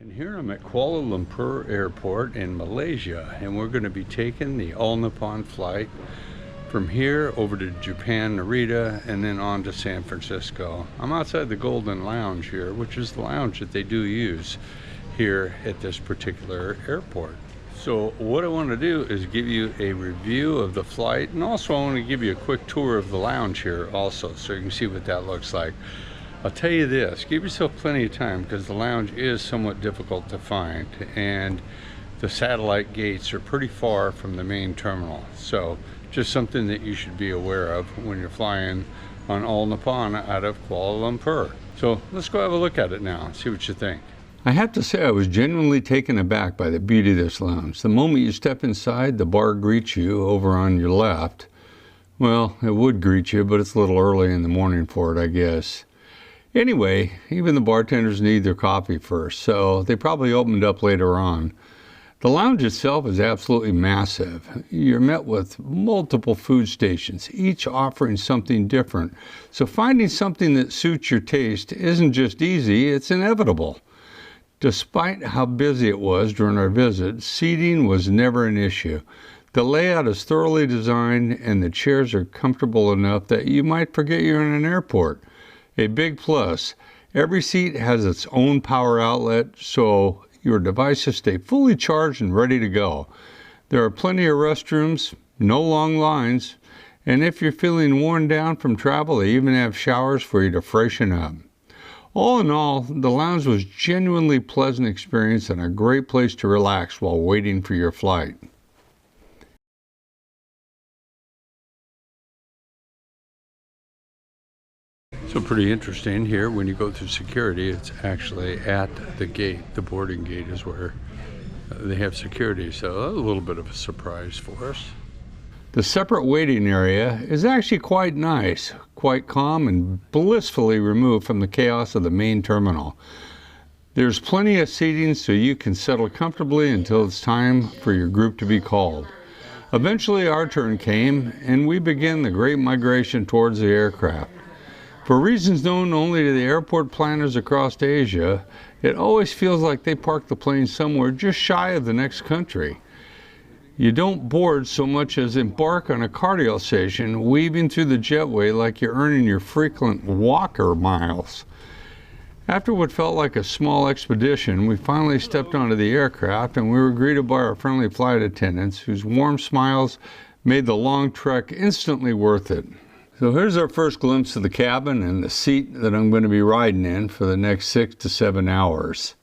And here I'm at Kuala Lumpur Airport in Malaysia, and we're going to be taking the All-Nippon flight from here over to Japan, Narita, and then on to San Francisco. I'm outside the Golden Lounge here, which is the lounge that they do use here at this particular airport. So what I want to do is give you a review of the flight, and also I want to give you a quick tour of the lounge here also, so you can see what that looks like. I'll tell you this, give yourself plenty of time because the lounge is somewhat difficult to find, and the satellite gates are pretty far from the main terminal. So just something that you should be aware of when you're flying on All-Nippon out of Kuala Lumpur. So let's go have a look at it now and see what you think. I have to say I was genuinely taken aback by the beauty of this lounge. The moment you step inside, the bar greets you over on your left. Well, it would greet you, but it's a little early in the morning for it, I guess. Anyway, even the bartenders need their coffee first, so they probably opened up later on. The lounge itself is absolutely massive. You're met with multiple food stations, each offering something different. So finding something that suits your taste isn't just easy, it's inevitable. Despite how busy it was during our visit, seating was never an issue. The layout is thoroughly designed and the chairs are comfortable enough that you might forget you're in an airport. A big plus, every seat has its own power outlet, so your devices stay fully charged and ready to go. There are plenty of restrooms, no long lines, and if you're feeling worn down from travel, they even have showers for you to freshen up. All in all, the lounge was a genuinely pleasant experience and a great place to relax while waiting for your flight. So pretty interesting here, when you go through security, it's actually at the gate. The boarding gate is where they have security, so a little bit of a surprise for us. The separate waiting area is actually quite nice, quite calm and blissfully removed from the chaos of the main terminal. There's plenty of seating so you can settle comfortably until it's time for your group to be called. Eventually our turn came and we began the great migration towards the aircraft. For reasons known only to the airport planners across Asia, it always feels like they park the plane somewhere just shy of the next country. You don't board so much as embark on a cardio session, weaving through the jetway like you're earning your frequent walker miles. After what felt like a small expedition, we finally stepped onto the aircraft and we were greeted by our friendly flight attendants whose warm smiles made the long trek instantly worth it. So here's our first glimpse of the cabin and the seat that I'm going to be riding in for the next 6 to 7 hours.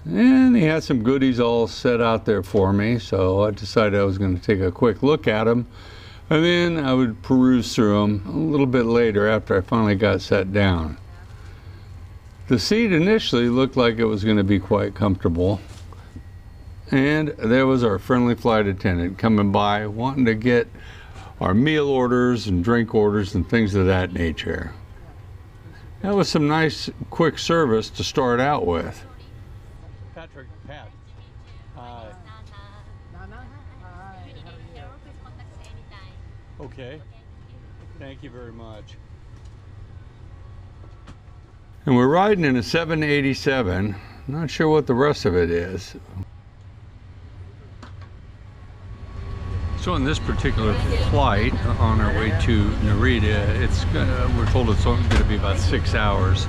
And they had some goodies all set out there for me, so I decided I was going to take a quick look at them, and then I would peruse through them a little bit later after I finally got set down. The seat initially looked like it was going to be quite comfortable, and there was our friendly flight attendant coming by wanting to get our meal orders and drink orders and things of that nature. That was some nice quick service to start out with. Pat, hi. Okay, thank you very much. And we're riding in a 787. Not sure what the rest of it is. So in this particular flight on our way to Narita, we're told it's only going to be about 6 hours.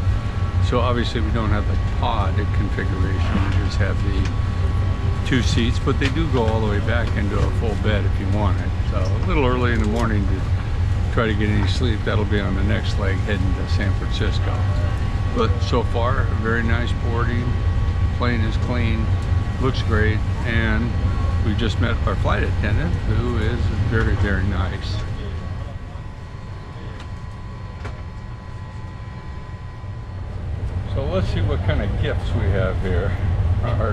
So obviously we don't have the pod configuration, we just have the 2 seats, but they do go all the way back into a full bed if you want it. So a little early in the morning to try to get any sleep, that'll be on the next leg heading to San Francisco. But so far, very nice boarding, plane is clean, looks great, and we just met our flight attendant, who is very, very nice. So let's see what kind of gifts we have here. Our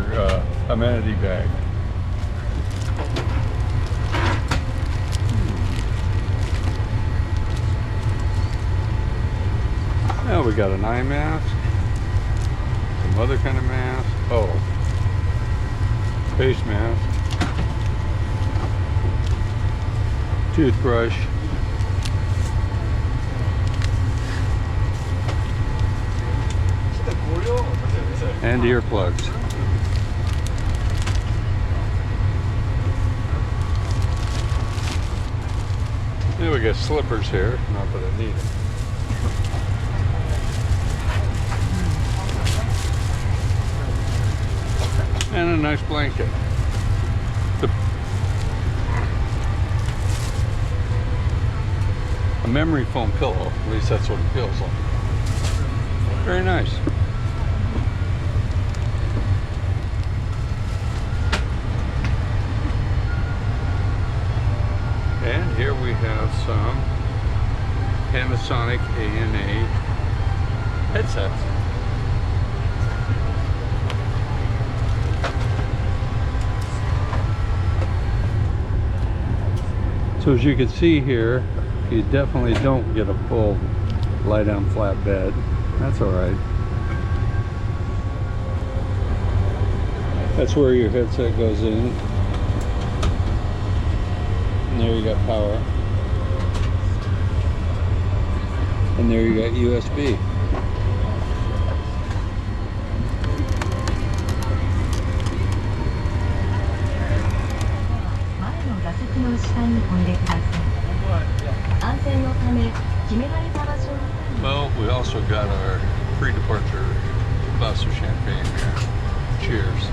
amenity bag. Now we got an eye mask, some other kind of mask. Oh, face mask. Toothbrush, And earplugs. Yeah, we got slippers here, not that I need them. And a nice blanket. A memory foam pillow, at least that's what it feels like. Very nice. And here we have some Panasonic ANA headsets. So as you can see here, you definitely don't get a full lie-down flat bed. That's all right. That's where your headset goes in. And there you got power. And there you got USB. Well, we also got our pre-departure glass of champagne here. Cheers.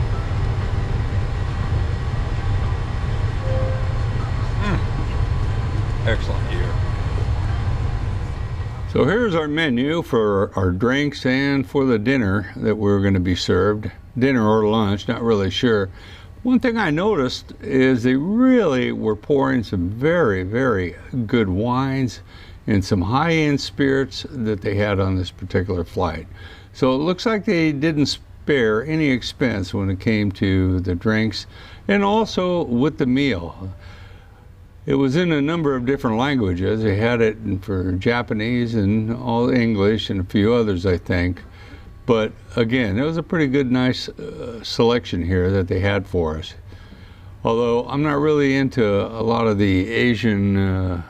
Excellent year. So here's our menu for our drinks and for the dinner that we're going to be served. Dinner or lunch, not really sure. One thing I noticed is they really were pouring some very, very good wines and some high-end spirits that they had on this particular flight. So it looks like they didn't spare any expense when it came to the drinks and also with the meal. It was in a number of different languages. They had it for Japanese and all English and a few others, I think. But again, it was a pretty good, nice selection here that they had for us. Although I'm not really into a lot of the Asian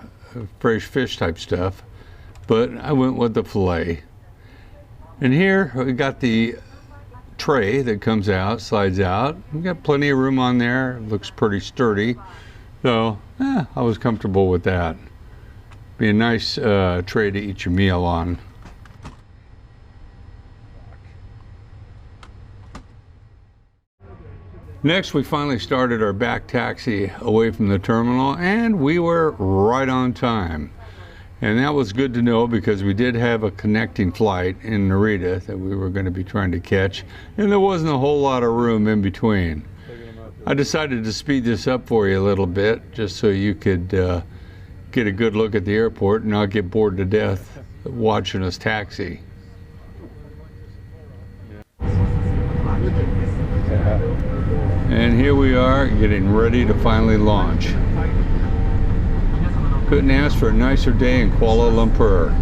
fresh fish type stuff, but I went with the filet. And here we got the tray that comes out, slides out. We got plenty of room on there. Looks pretty sturdy. So I was comfortable with that. Be a nice tray to eat your meal on. Next, we finally started our back taxi away from the terminal, and we were right on time. And that was good to know because we did have a connecting flight in Narita that we were going to be trying to catch, and there wasn't a whole lot of room in between. I decided to speed this up for you a little bit just so you could get a good look at the airport and not get bored to death watching us taxi. And here we are getting ready to finally launch. Couldn't ask for a nicer day in Kuala Lumpur.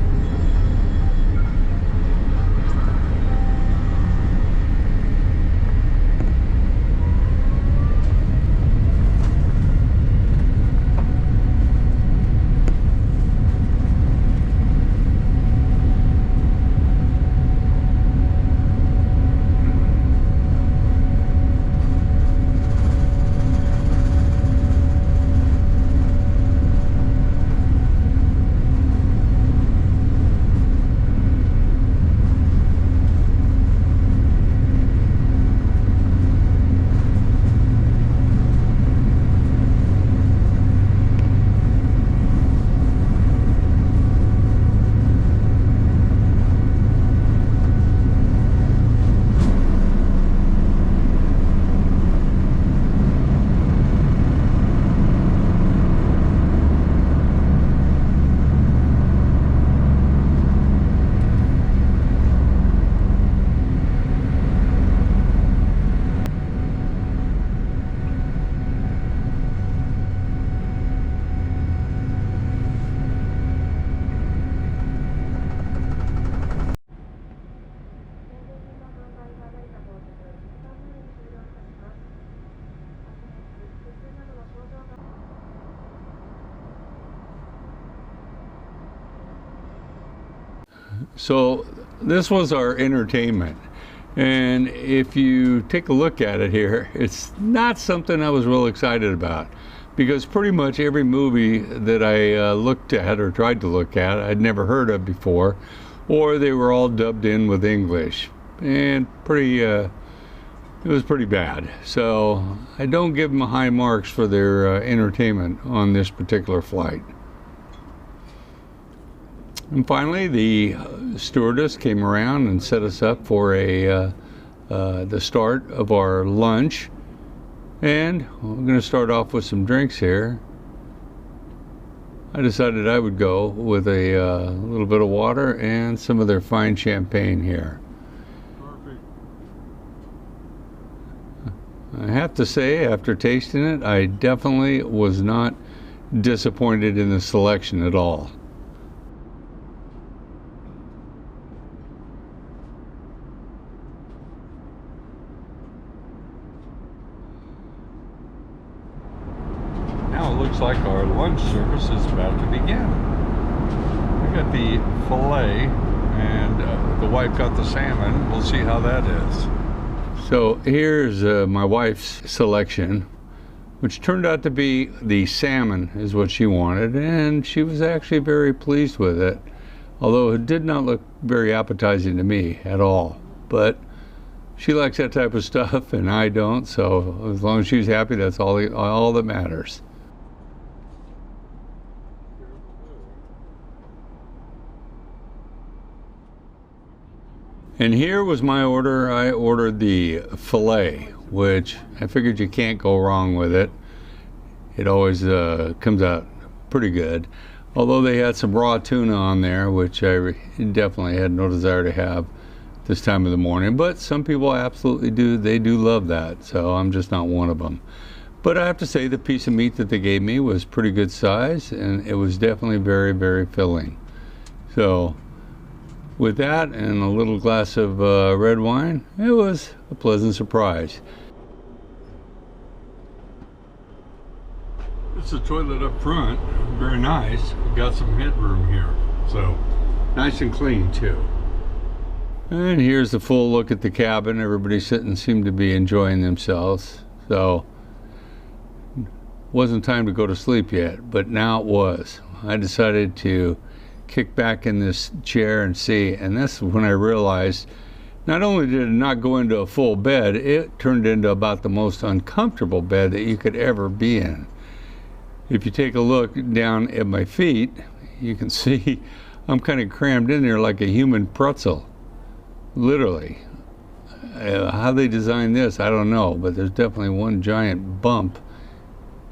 So this was our entertainment. And if you take a look at it here, it's not something I was real excited about, because pretty much every movie that I looked at or tried to look at, I'd never heard of before, or they were all dubbed in with English, and it was pretty bad. So I don't give them high marks for their entertainment on this particular flight. And finally, the stewardess came around and set us up for the start of our lunch. And we're going to start off with some drinks here. I decided I would go with a little bit of water and some of their fine champagne here. Perfect. I have to say, after tasting it, I definitely was not disappointed in the selection at all. Now it looks like our lunch service is about to begin. We got the filet, and the wife got the salmon. We'll see how that is. So here's my wife's selection, which turned out to be the salmon is what she wanted, and she was actually very pleased with it, although it did not look very appetizing to me at all. But she likes that type of stuff, and I don't, so as long as she's happy, that's all that matters. And here was my order. I ordered the filet, which I figured you can't go wrong with it. It always comes out pretty good. Although they had some raw tuna on there, which I definitely had no desire to have this time of the morning. But some people absolutely do. They do love that, so I'm just not one of them. But I have to say the piece of meat that they gave me was pretty good size, and it was definitely very, very filling. So with that and a little glass of red wine, it was a pleasant surprise. It's a toilet up front, very nice. We've got some headroom here, so nice and clean too. And here's the full look at the cabin. Everybody sitting seemed to be enjoying themselves. So wasn't time to go to sleep yet, but now it was. I decided to kick back in this chair and see, and that's when I realized not only did it not go into a full bed, it turned into about the most uncomfortable bed that you could ever be in. If you take a look down at my feet, you can see I'm kind of crammed in there like a human pretzel, literally. How they designed this, I don't know, but there's definitely one giant bump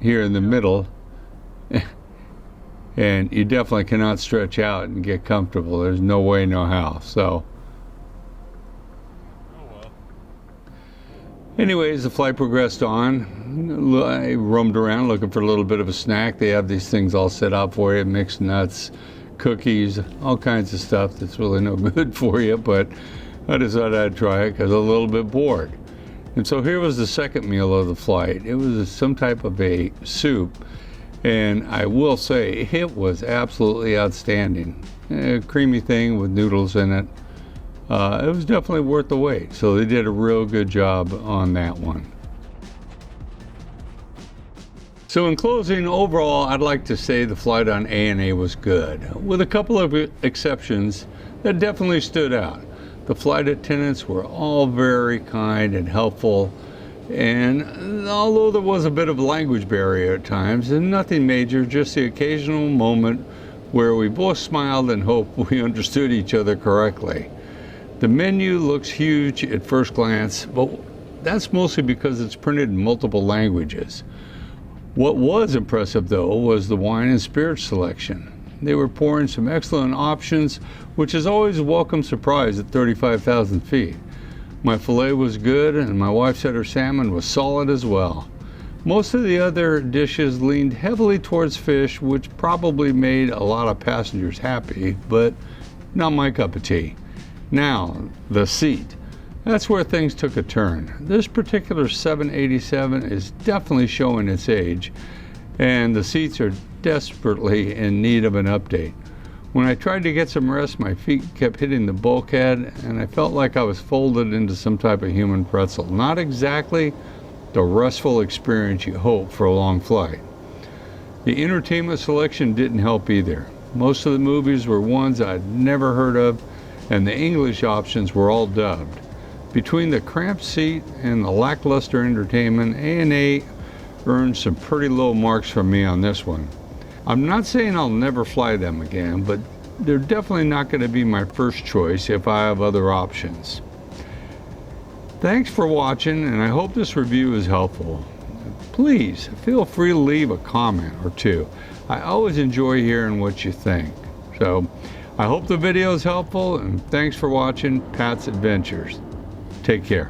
here in the middle. And you definitely cannot stretch out and get comfortable. There's no way, no how. So, anyways, the flight progressed on. I roamed around looking for a little bit of a snack. They have these things all set out for you, mixed nuts, cookies, all kinds of stuff that's really no good for you. But I decided I'd try it because I was a little bit bored. And so here was the second meal of the flight. It was some type of a soup. And I will say, it was absolutely outstanding. A creamy thing with noodles in it. It was definitely worth the wait. So they did a real good job on that one. So in closing, overall, I'd like to say the flight on ANA was good, with a couple of exceptions that definitely stood out. The flight attendants were all very kind and helpful. And although there was a bit of a language barrier at times, and nothing major, just the occasional moment where we both smiled and hoped we understood each other correctly. The menu looks huge at first glance, but that's mostly because it's printed in multiple languages. What was impressive, though, was the wine and spirit selection. They were pouring some excellent options, which is always a welcome surprise at 35,000 feet. My filet was good, and my wife said her salmon was solid as well. Most of the other dishes leaned heavily towards fish, which probably made a lot of passengers happy, but not my cup of tea. Now, the seat. That's where things took a turn. This particular 787 is definitely showing its age, and the seats are desperately in need of an update. When I tried to get some rest, my feet kept hitting the bulkhead, and I felt like I was folded into some type of human pretzel. Not exactly the restful experience you hope for a long flight. The entertainment selection didn't help either. Most of the movies were ones I'd never heard of, and the English options were all dubbed. Between the cramped seat and the lackluster entertainment, ANA earned some pretty low marks from me on this one. I'm not saying I'll never fly them again, but they're definitely not going to be my first choice if I have other options. Thanks for watching, and I hope this review is helpful. Please feel free to leave a comment or two. I always enjoy hearing what you think. So I hope the video is helpful, and thanks for watching Pat's Adventures. Take care.